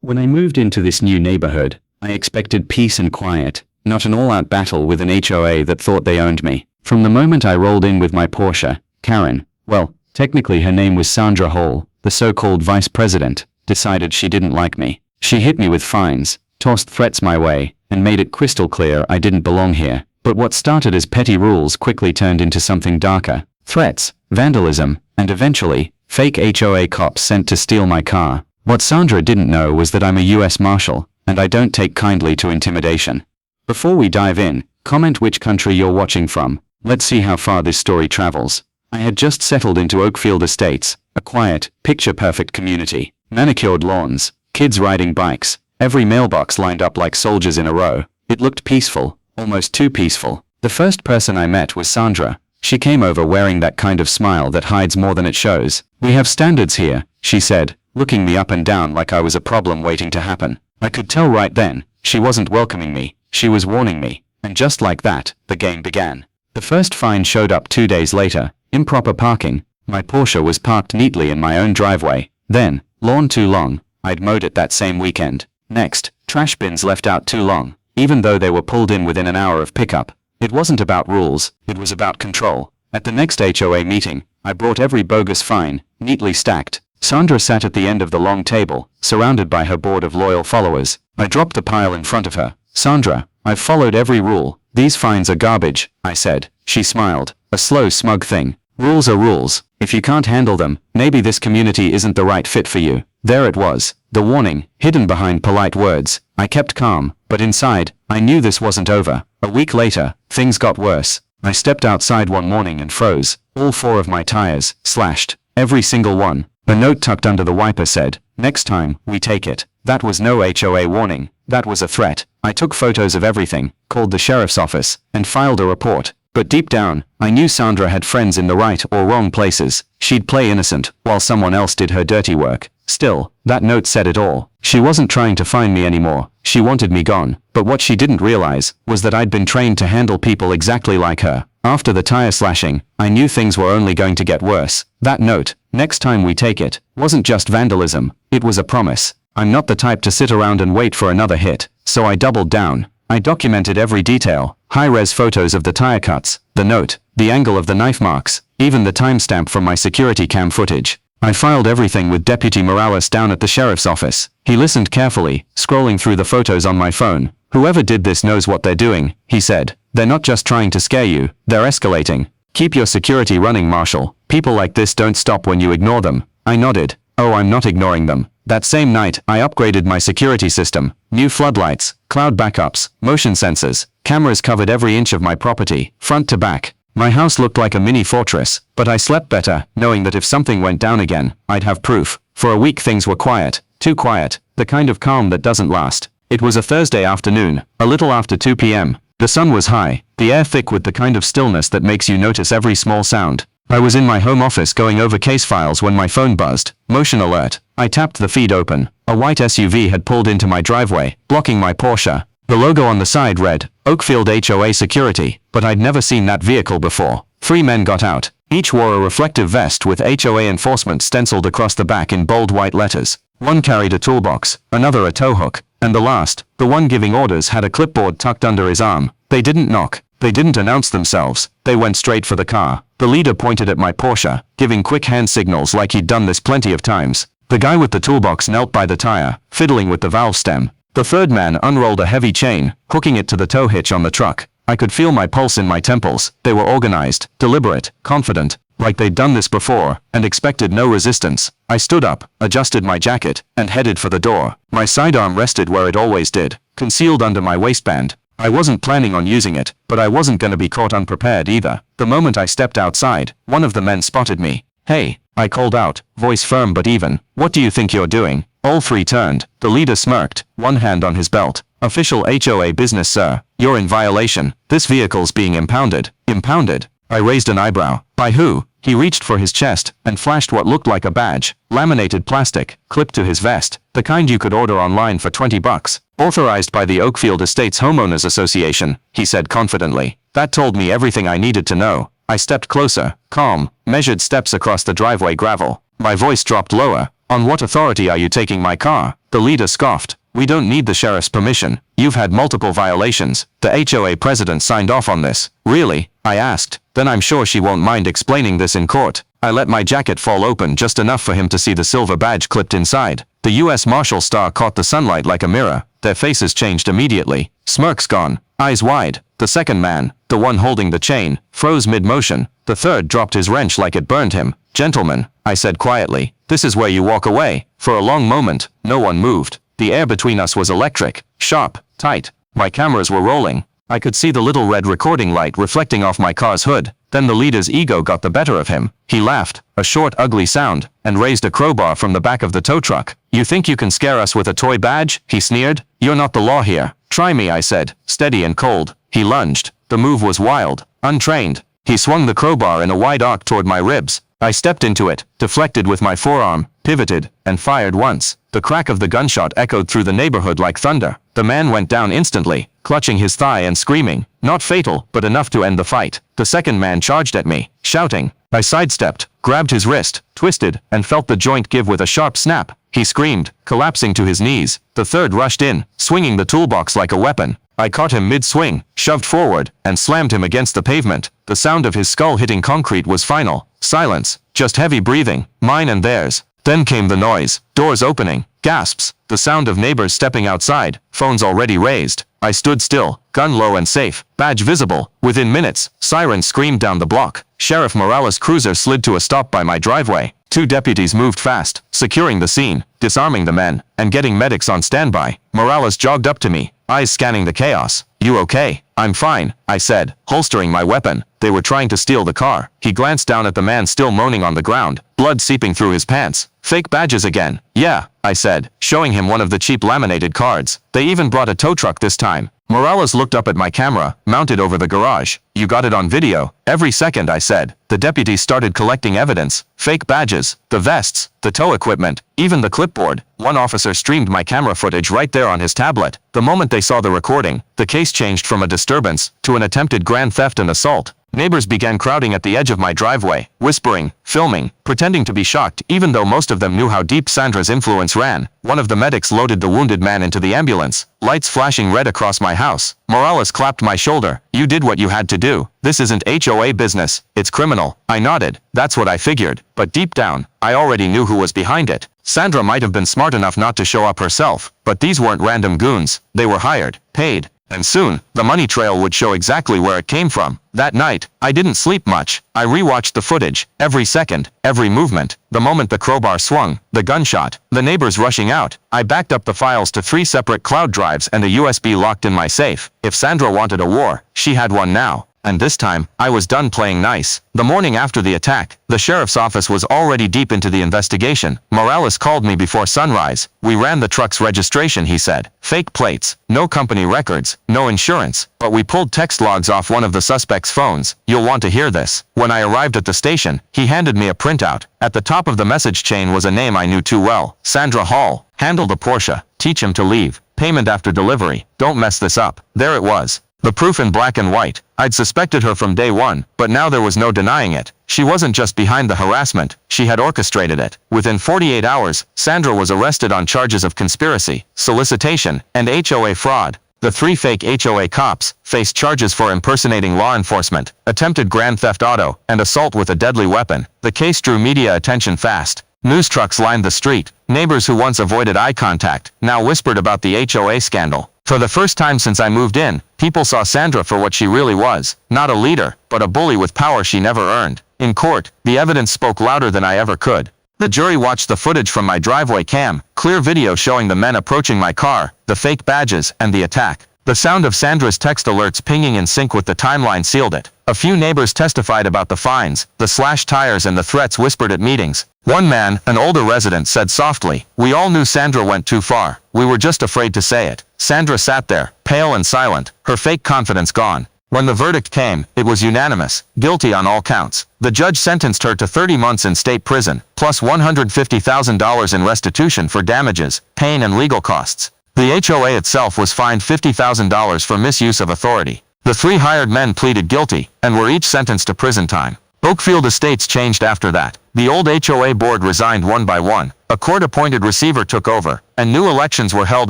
When I moved into this new neighborhood, I expected peace and quiet, not an all-out battle with an HOA that thought they owned me. From the moment I rolled in with my Porsche, Karen, well, technically her name was Sandra Hall, the so-called vice president, decided she didn't like me. She hit me with fines, tossed threats my way, and made it crystal clear I didn't belong here. But what started as petty rules quickly turned into something darker. Threats, vandalism, and eventually, fake HOA cops sent to steal my car. What Sandra didn't know was that I'm a US Marshal, and I don't take kindly to intimidation. Before we dive in, comment which country you're watching from. Let's see how far this story travels. I had just settled into Oakfield Estates, a quiet, picture-perfect community. Manicured lawns, kids riding bikes, every mailbox lined up like soldiers in a row. It looked peaceful, almost too peaceful. The first person I met was Sandra. She came over wearing that kind of smile that hides more than it shows. "We have standards here," she said, looking me up and down like I was a problem waiting to happen. I could tell right then, she wasn't welcoming me, she was warning me. And just like that, the game began. The first fine showed up 2 days later. Improper parking. My Porsche was parked neatly in my own driveway. Then, lawn too long. I'd mowed it that same weekend. Next, trash bins left out too long, even though they were pulled in within an hour of pickup. It wasn't about rules, it was about control. At the next HOA meeting, I brought every bogus fine, neatly stacked. Sandra sat at the end of the long table, surrounded by her board of loyal followers. I dropped the pile in front of her. "Sandra, I've followed every rule. These fines are garbage," I said. She smiled. A slow, smug thing. "Rules are rules. If you can't handle them, maybe this community isn't the right fit for you." There it was, the warning, hidden behind polite words. I kept calm, but inside, I knew this wasn't over. A week later, things got worse. I stepped outside one morning and froze. All 4 of my tires, slashed. Every single one. A note tucked under the wiper said, "Next time, we take it." That was no HOA warning. That was a threat. I took photos of everything, called the sheriff's office, and filed a report. But deep down, I knew Sandra had friends in the right or wrong places. She'd play innocent, while someone else did her dirty work. Still, that note said it all. She wasn't trying to find me anymore. She wanted me gone. But what she didn't realize was that I'd been trained to handle people exactly like her. After the tire slashing, I knew things were only going to get worse. That note, "Next time we take it," wasn't just vandalism. It was a promise. I'm not the type to sit around and wait for another hit. So I doubled down. I documented every detail. High-res photos of the tire cuts, the note, the angle of the knife marks, even the timestamp from my security cam footage. I filed everything with Deputy Morales down at the sheriff's office. He listened carefully, scrolling through the photos on my phone. "Whoever did this knows what they're doing," he said. "They're not just trying to scare you, they're escalating. Keep your security running, Marshal. People like this don't stop when you ignore them." I nodded. "Oh, I'm not ignoring them." That same night, I upgraded my security system. New floodlights, cloud backups, motion sensors, cameras covered every inch of my property, front to back. My house looked like a mini fortress, but I slept better, knowing that if something went down again, I'd have proof. For a week things were quiet. Too quiet. The kind of calm that doesn't last. It was a Thursday afternoon, a little after 2 p.m. The sun was high, the air thick with the kind of stillness that makes you notice every small sound. I was in my home office going over case files when my phone buzzed. Motion alert. I tapped the feed open. A white SUV had pulled into my driveway, blocking my Porsche. The logo on the side read, Oakfield HOA Security, but I'd never seen that vehicle before. 3 men got out. Each wore a reflective vest with HOA enforcement stenciled across the back in bold white letters. One carried a toolbox, another a tow hook, and the last, the one giving orders, had a clipboard tucked under his arm. They didn't knock. They didn't announce themselves. They went straight for the car. The leader pointed at my Porsche, giving quick hand signals like he'd done this plenty of times. The guy with the toolbox knelt by the tire, fiddling with the valve stem. The third man unrolled a heavy chain, hooking it to the tow hitch on the truck. I could feel my pulse in my temples. They were organized, deliberate, confident, like they'd done this before, and expected no resistance. I stood up, adjusted my jacket, and headed for the door. My sidearm rested where it always did, concealed under my waistband. I wasn't planning on using it, but I wasn't gonna be caught unprepared either. The moment I stepped outside, one of the men spotted me. "Hey," I called out, voice firm but even. "What do you think you're doing?" All 3 turned. The leader smirked, one hand on his belt. "Official HOA business, sir. You're in violation. This vehicle's being impounded." Impounded? I raised an eyebrow. "By who?" He reached for his chest and flashed what looked like a badge. Laminated plastic, clipped to his vest. The kind you could order online for $20. "Authorized by the Oakfield Estates Homeowners Association," he said confidently. That told me everything I needed to know. I stepped closer, calm, measured steps across the driveway gravel. My voice dropped lower. On what authority are you taking my car? The leader scoffed. We don't need the sheriff's permission. You've had multiple violations. The HOA president signed off on this. Really? I asked. Then I'm sure she won't mind explaining this in court. I let my jacket fall open just enough for him to see the silver badge clipped inside. The U.S. Marshal star caught the sunlight like a mirror. Their faces changed immediately. Smirks gone. Eyes wide. The second man, the one holding the chain, froze mid-motion. The third dropped his wrench like it burned him. Gentlemen, I said quietly, this is where you walk away. For a long moment, no one moved. The air between us was electric, sharp, tight. My cameras were rolling. I could see the little red recording light reflecting off my car's hood. Then the leader's ego got the better of him. He laughed, a short, ugly sound, and raised a crowbar from the back of the tow truck. You think you can scare us with a toy badge? He sneered. You're not the law here. Try me, I said, steady and cold. He lunged. The move was wild, untrained. He swung the crowbar in a wide arc toward my ribs. I stepped into it, deflected with my forearm, pivoted, and fired once. The crack of the gunshot echoed through the neighborhood like thunder. The man went down instantly, clutching his thigh and screaming. Not fatal, but enough to end the fight. The second man charged at me, shouting. I sidestepped, grabbed his wrist, twisted, and felt the joint give with a sharp snap. He screamed, collapsing to his knees. The third rushed in, swinging the toolbox like a weapon. I caught him mid-swing, shoved forward, and slammed him against the pavement. The sound of his skull hitting concrete was final. Silence, just heavy breathing, mine and theirs. Then came the noise, doors opening, gasps, the sound of neighbors stepping outside, phones already raised. I stood still, gun low and safe, badge visible. Within minutes, sirens screamed down the block. Sheriff Morales' cruiser slid to a stop by my driveway. 2 deputies moved fast, securing the scene, disarming the men, and getting medics on standby. Morales jogged up to me, eyes scanning the chaos. You okay? I'm fine, I said, holstering my weapon. They were trying to steal the car. He glanced down at the man still moaning on the ground, blood seeping through his pants. Fake badges again. Yeah, I said, showing him one of the cheap laminated cards. They even brought a tow truck this time. Morales looked up at my camera, mounted over the garage. You got it on video? Every second, I said. The deputies started collecting evidence. Fake badges, the vests, the tow equipment, even the clipboard. One officer streamed my camera footage right there on his tablet. The moment they saw the recording, the case changed from a disturbance to an attempted grand theft and assault. Neighbors began crowding at the edge of my driveway, whispering, filming, pretending to be shocked even though most of them knew how deep Sandra's influence ran. One of the medics loaded the wounded man into the ambulance, lights flashing red across my house. Morales clapped my shoulder. You did what you had to do. This isn't HOA business. It's criminal. I nodded. That's what I figured. But deep down, I already knew who was behind it. Sandra might have been smart enough not to show up herself, but these weren't random goons. They were hired, paid. And soon, the money trail would show exactly where it came from. That night, I didn't sleep much. I rewatched the footage, every second, every movement. The moment the crowbar swung, the gunshot, the neighbors rushing out. I backed up the files to 3 separate cloud drives and a USB locked in my safe. If Sandra wanted a war, she had one now. And this time, I was done playing nice. The morning after the attack, the sheriff's office was already deep into the investigation. Morales called me before sunrise. We ran the truck's registration, he said. Fake plates, no company records, no insurance. But we pulled text logs off one of the suspect's phones. You'll want to hear this. When I arrived at the station, he handed me a printout. At the top of the message chain was a name I knew too well. Sandra Hall. Handle the Porsche. Teach him to leave. Payment after delivery. Don't mess this up. There it was. The proof in black and white. I'd suspected her from day one, but now there was no denying it. She wasn't just behind the harassment, she had orchestrated it. Within 48 hours, Sandra was arrested on charges of conspiracy, solicitation, and HOA fraud. The 3 fake HOA cops faced charges for impersonating law enforcement, attempted grand theft auto, and assault with a deadly weapon. The case drew media attention fast. News trucks lined the street. Neighbors who once avoided eye contact now whispered about the HOA scandal. For the first time since I moved in, people saw Sandra for what she really was. Not a leader, but a bully with power she never earned. In court, the evidence spoke louder than I ever could. The jury watched the footage from my driveway cam, clear video showing the men approaching my car, the fake badges, and the attack. The sound of Sandra's text alerts pinging in sync with the timeline sealed it. A few neighbors testified about the fines, the slashed tires, and the threats whispered at meetings. One man, an older resident, said softly, "We all knew Sandra went too far. We were just afraid to say it." Sandra sat there, pale and silent, her fake confidence gone. When the verdict came, it was unanimous, guilty on all counts. The judge sentenced her to 30 months in state prison, plus $150,000 in restitution for damages, pain, and legal costs. The HOA itself was fined $50,000 for misuse of authority. The 3 hired men pleaded guilty, and were each sentenced to prison time. Oakfield Estates changed after that. The old HOA board resigned one by one. a court-appointed receiver took over, and new elections were held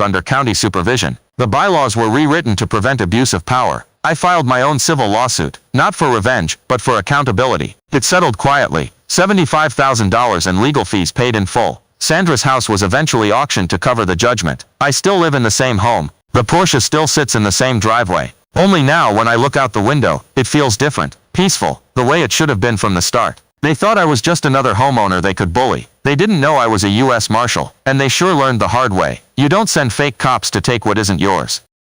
under county supervision. The bylaws were rewritten to prevent abuse of power. I filed my own civil lawsuit, not for revenge, but for accountability. It settled quietly, $75,000 and legal fees paid in full. Sandra's house was eventually auctioned to cover the judgment. I still live in the same home. The Porsche still sits in the same driveway. Only now when I look out the window, it feels different, peaceful, the way it should have been from the start. They thought I was just another homeowner they could bully. They didn't know I was a U.S. Marshal, and they sure learned the hard way. You don't send fake cops to take what isn't yours.